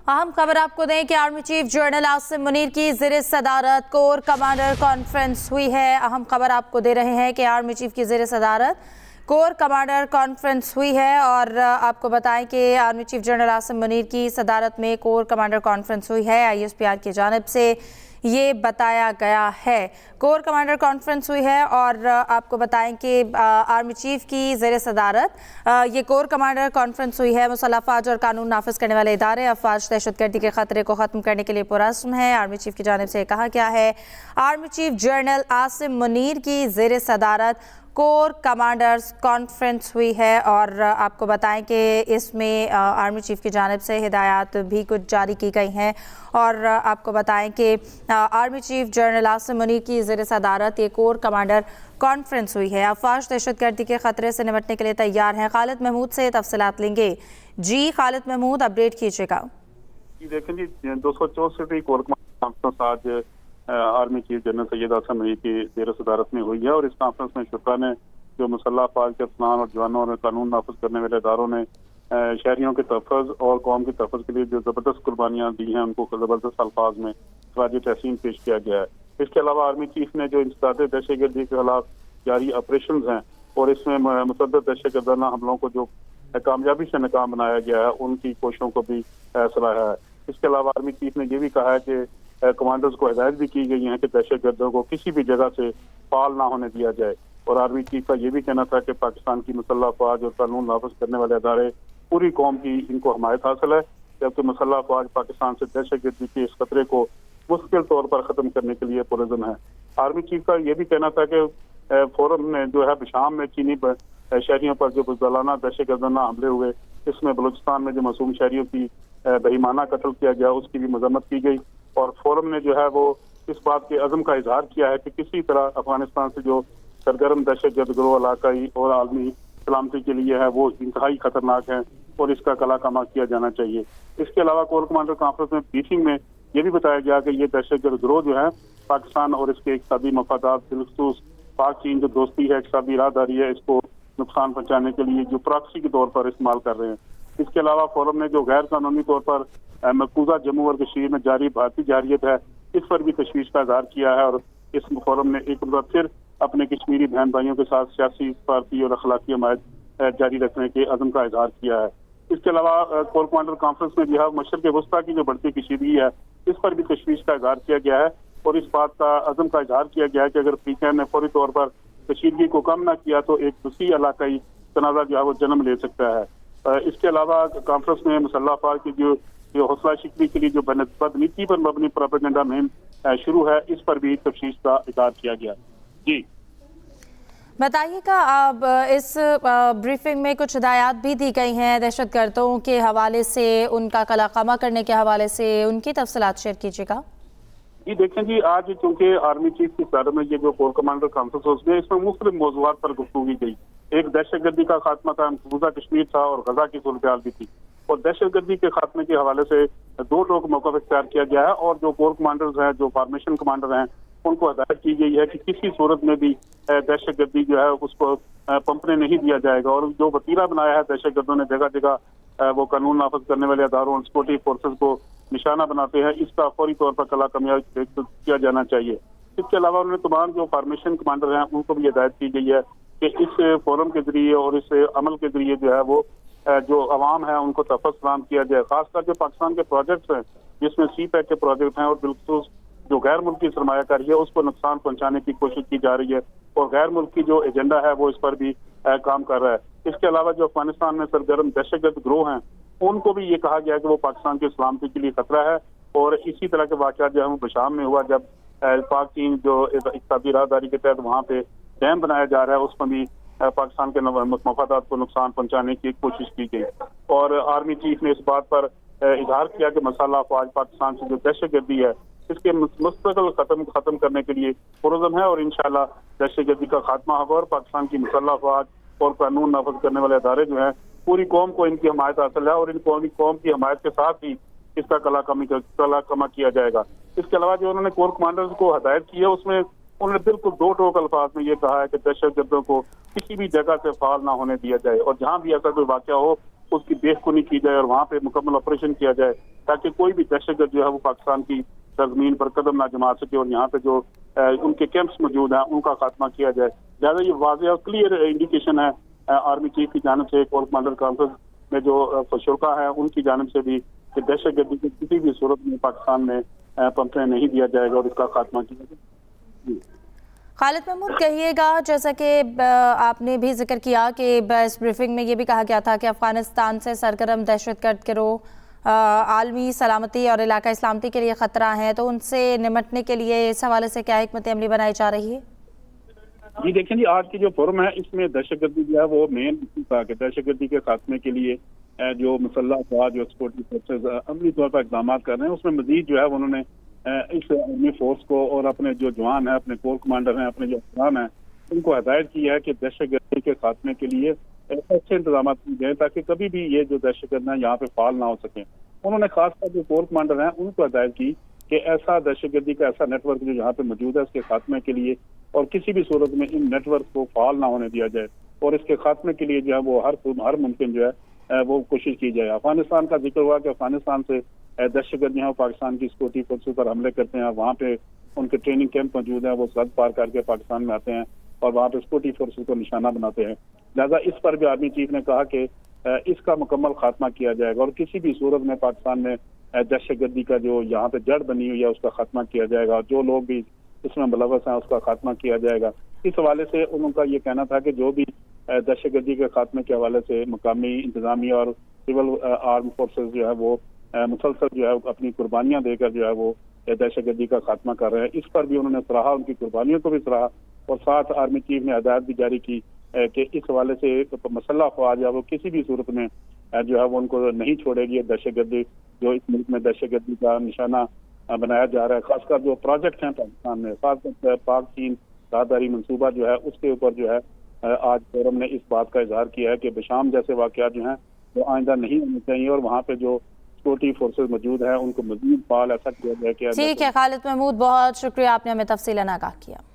अहम खबर आपको दें कि army chief general Asim Munir की ज़ेर सदारत कोर कमांडर कॉन्फ्रेंस हुई है। अहम खबर आपको दे रहे हैं कि आर्मी चीफ की ज़ेर सदारत कोर कमांडर कॉन्फ्रेंस हुई है और आपको बताएं कि army chief general Asim Munir की सदारत में कोर कमांडर कॉन्फ्रेंस हुई है। ISPR की जानिब से ये बताया गया है। कोर कमांडर कॉन्फ्रेंस हुई है और आपको बताएं कि आर्मी चीफ की ज़ेर सदारत ये कोर कमांडर कॉन्फ्रेंस हुई है। मुसल्लह अफवाज और कानून नाफिज करने वाले इदारे अफवाज दहशतगर्दी के खतरे को ख़त्म करने के लिए पुरअज़्म है। आर्मी चीफ की जानिब से कहा गया है army chief general Asim Munir की ज़ेर सदारत कोर कमांडर्स कॉन्फ्रेंस हुई है और आपको बताएं कि इसमें आर्मी चीफ की जानिब से हिदायत भी कुछ जारी की गई हैं और आपको बताएं कि army chief general Asim Munir की ज़ेर सदारत ये कोर कमांडर कॉन्फ्रेंस हुई है। अफवाज दहशतगर्दी के खतरे से निपटने के लिए तैयार हैं। खालिद महमूद से तफसीलात लेंगे। जी खालिद महमूद, अपडेट कीजिएगा। देखें जी, 264वीं कोर कॉन्फ्रेंस आज army chief general Syed Asim Munir की ज़ेर सदारत में हुई है और इस कॉन्फ्रेंस में शुरा ने जो मुसल्लह अफवाज के अफसरान और जवानों और कानून नाफिज करने वाले इदारों ने शहरियों के तहफ़्फ़ुज़ और कौम के तहफ़्फ़ुज़ के लिए जो ज़बरदस्त कुर्बानियाँ दी हैं उनको ज़बरदस्त अल्फाज में खराज तहसीन पेश किया गया है। इसके अलावा आर्मी चीफ ने जो इंसदाद दहशतगर्दी के खिलाफ जारी ऑपरेशन हैं और इसमें मुतअद्दिद दहशतगर्दाना हमलों को जो कामयाबी से नाकाम बनाया गया है उनकी कोशिशों को भी सराहा है। इसके अलावा आर्मी चीफ ने यह भी कहा है कि कमांडर्स को हिदायत भी की गई है कि दहशतगर्दों को किसी भी जगह से फाल ना होने दिया जाए और आर्मी चीफ का यह भी कहना था कि पाकिस्तान की मुसल्लह अफवाज और कानून नाफिज करने वाले अदारे पूरी कौम की इनको हमायत हासिल है, जबकि मुसल्लह अफवाज पाकिस्तान से दहशतगर्दी के इस खतरे को मुश्किल तौर पर ख़त्म करने के लिए पुरज़म है। आर्मी चीफ का यह भी कहना था कि फोरम ने जो है शाम में चीनी शहरियों पर जो बुज़दिलाना दहशतगर्दाना हमले हुए, इसमें बलूचिस्तान में जो मासूम शहरियों की बेईमाना कत्ल किया गया उसकी भी मजम्मत की गई और फोरम ने जो है वो इस बात के अज़म का इजहार किया है कि किसी तरह अफगानिस्तान से जो सरगर्म दहशतगर्द गिरोह इलाकाई और आलमी सलामती के लिए है वो इंतहाई खतरनाक है और इसका कला कमा किया जाना चाहिए। इसके अलावा कोर कमांडर कॉन्फ्रेंस में ब्रीफिंग में यह भी बताया गया कि ये दहशतगर्द गिरोह जो है पाकिस्तान और इसके इक़्तिसादी मफादात बिलखुसूस पाक चीन जो दोस्ती है, इक़्तिसादी राहदारी है, इसको नुकसान पहुंचाने के लिए जो प्रॉक्सी के तौर पर इस्तेमाल कर रहे हैं। इसके अलावा फोरम ने जो गैर कानूनी तौर पर मकबूजा जम्मू और कश्मीर में जारी भारतीय जारियत है इस पर भी तशवीश का इजहार किया है और इस फोरम ने एक बार फिर अपने कश्मीरी बहन भाइयों के साथ सियासी, सफारती और अखलाकी हमायत जारी रखने के अज़म का इजहार किया है। इसके अलावा कोर कमांडर कॉन्फ्रेंस में जिहाद मशरक़ वस्ता की जो बढ़ती कशीदगी है इस पर भी तशवीश का इजहार किया गया है और इस बात का अज़म का इजहार किया गया है कि अगर पीकेएम ने फौरी तौर पर कशीदगी को कम न किया तो एक वसी इलाकाई तनाज़ा जो है वो जन्म ले सकता है। इसके अलावा कॉन्फ्रेंस में मुसल्लह अफवाज की जो हौसला शिकनी के लिए जो बदनीति पर मबनी प्रोपेगेंडा मुहिम शुरू है इस पर भी तफसील का इज़हार किया गया। जी बताइएगा, अब इस ब्रीफिंग में कुछ हिदायत भी दी गई हैं दहशतगर्दों के हवाले से, उनका कलाकमा करने के हवाले से, उनकी तफसीलात शेयर कीजिएगा। जी देखें जी, आज चूंकि आर्मी चीफ की सदारत में ये जो कोर कमांडर कॉन्फ्रेंस उसमें इसमें मुख्तलिफ मौज़ूआत पर गुफ्तगू की गई। एक दहशतगर्दी का खात्मा था, मकबूजा कश्मीर था और गजा की सूरत भी थी और दहशतगर्दी के खात्मे के हवाले से दो टोक मौक़िफ़ इख्तियार किया गया है और जो कोर कमांडर्स हैं, जो फॉर्मेशन कमांडर हैं, उनको हिदायत की गई है कि किसी सूरत में भी दहशतगर्दी जो है उसको पंपने नहीं दिया जाएगा और जो वतीरा बनाया है दहशतगर्दों ने जगह जगह वो कानून नाफिज करने वाले अदारों और सिक्योरिटी फोर्सेज को निशाना बनाते हैं, इसका फौरी तौर पर कला कमियाब किया जाना चाहिए। इसके अलावा उन्होंने तमाम जो फॉर्मेशन कमांडर हैं उनको भी हिदायत की गई है कि इस फोरम के जरिए और इस अमल के जरिए जो है वो जो अवाम है उनको तहफ़्फ़ुज़ फराहम किया जाए। खासकर जो पाकिस्तान के प्रोजेक्ट्स हैं जिसमें CPEC के प्रोजेक्ट हैं और बिलखुसूस जो गैर मुल्की सरमायाकारी है उसको नुकसान पहुंचाने की कोशिश की जा रही है और गैर मुल्की जो एजेंडा है वो इस पर भी काम कर रहा है। इसके अलावा जो अफगानिस्तान में सरगर्म दहशतगर्द गिरोह हैं उनको भी ये कहा गया कि वो पाकिस्तान की सलामती के लिए खतरा है और इसी तरह के वाक़यात जो है बशाम में हुआ जब पाक चीन जो इक़्तिसादी राहदारी के तहत वहाँ पे डैम बनाया जा रहा है उसमें भी पाकिस्तान के मफादात को नुकसान पहुंचाने की कोशिश की गई और आर्मी चीफ ने इस बात पर इजहार किया कि मुसल्लह अफवाज पाकिस्तान से जो दहशतगर्दी है इसके मुस्तकिल खत्म करने के लिए पुरज़म है और इंशाअल्लाह दहशतगर्दी का खात्मा होगा और पाकिस्तान की मुसल्लह अफवाज और कानून नाफिज करने वाले अदारे जो हैं पूरी कौम को इनकी हमायत हासिल है और इन कौम की हमायत के साथ ही इसका कलाकमा किया जाएगा। इसके अलावा जो उन्होंने कोर कमांडर्स को हदायत की है उसमें उन्होंने बिल्कुल दो टोक अल्फाज में ये कहा है कि दहशतगर्दों को किसी भी जगह से फाल ना होने दिया जाए और जहाँ भी ऐसा कोई वाक़या हो उसकी बेखुनी की जाए और वहाँ पे मुकम्मल ऑपरेशन किया जाए, ताकि कोई भी दहशतगर्द जो है वो पाकिस्तान की सरजमीन पर कदम ना जमा सके और यहाँ पे जो उनके कैंप्स मौजूद हैं उनका खात्मा किया जाए। लिहाजा ये वाज़ेह और क्लियर इंडिकेशन है आर्मी चीफ की जानिब से, कोर कमांडर कॉन्फ्रेंस में जो शुरा है उनकी जानिब से भी, कि दहशतगर्दी की किसी भी सूरत में पाकिस्तान में पनपने नहीं दिया जाएगा और इसका खात्मा किया जाएगा। खालिद महमूद, कहिएगा, जैसा कि आपने भी जिक्र किया कि इस ब्रीफिंग में ये भी कहा गया था कि अफगानिस्तान से सरगर्म दहशतगर्द गिरोह आलमी सलामती और इलाका इस्लामती के लिए ख़तरा है, तो उनसे निमटने के लिए इस हवाले से क्या हिकमत अमली बनाई जा रही है? जी देखें जी, आज की जो फोरम है इसमें दहशतगर्दी जो है वो मेन था कि दहशतगर्दी के खात्मे के लिए जो मुसल्लह अफवाज जो सिक्योरिटी फोर्सेज अमली तौर पर इकदाम कर रहे हैं, उसमें मजीद जो है उन्होंने इस आर्मी फोर्स को और अपने जो जवान है, अपने कोर कमांडर हैं, अपने जो अफसरान हैं, उनको हदायत की है कि दहशतगर्दी के खात्मे के लिए अच्छे इंतजाम किए जाए ताकि कभी भी ये जो दहशतगर्द है यहाँ पे फाल ना हो सके। उन्होंने खासकर जो कोर कमांडर हैं उनको हदायत की कि ऐसा दहशतगर्दी का ऐसा नेटवर्क जो यहाँ पे मौजूद है उसके खात्मे के लिए और किसी भी सूरत में इन नेटवर्क को फाल ना होने दिया जाए और इसके खात्मे के लिए जो है वो हर मुमकिन जो है वो कोशिश की जाए। अफगानिस्तान का जिक्र हुआ कि अफगानिस्तान से दहशतगर्द जो है पाकिस्तान की सिक्योरिटी फोर्सेज पर हमले करते हैं, वहाँ पे उनके ट्रेनिंग कैंप मौजूद हैं, वो सरहद पार करके पाकिस्तान में आते हैं और वहाँ पे सिक्योरिटी फोर्सेज को निशाना बनाते हैं। लिहाजा इस पर भी आर्मी चीफ ने कहा कि इसका मुकम्मल खात्मा किया जाएगा और किसी भी सूरत में पाकिस्तान में दहशतगर्दी का जो यहाँ पे जड़ बनी हुई है उसका खात्मा किया जाएगा और जो लोग भी इसमें मुलव्वस हैं उसका खात्मा किया जाएगा। इस हवाले से उनका ये कहना था कि जो भी दहशतगर्दी के खात्मे के हवाले से मुकामी इंतजामी और सिविल आर्म फोर्सेज जो है वो मुसलसल जो है अपनी कुर्बानियां देकर जो है वो दहशतगर्दी का खात्मा कर रहे हैं। इस पर भी उन्होंने सराहा, उनकी कुर्बानियों को भी सराहा और साथ आर्मी चीफ ने हदायत भी जारी की कि इस हवाले से मुसल्लह अफवाज है वो किसी भी सूरत में जो है वो उनको नहीं छोड़ेगी। दहशतगर्दी जो इस मुल्क में दहशतगर्दी का निशाना बनाया जा रहा है, खासकर जो प्रोजेक्ट हैं पाकिस्तान में, खासकर पाक चीन राहदारी मंसूबा जो है उसके ऊपर जो है आज फोरम ने इस बात का इजहार किया है कि बशाम जैसे वाकयात जो हैं वो आइंदा नहीं होने चाहिए और वहाँ पे जो सिक्योरिटी फोर्सेज मौजूद हैं उनको मजीद फाल ऐसा किया जाए कि। ठीक है खालिद महमूद, बहुत शुक्रिया, आपने हमें तफसीलन आगाह किया।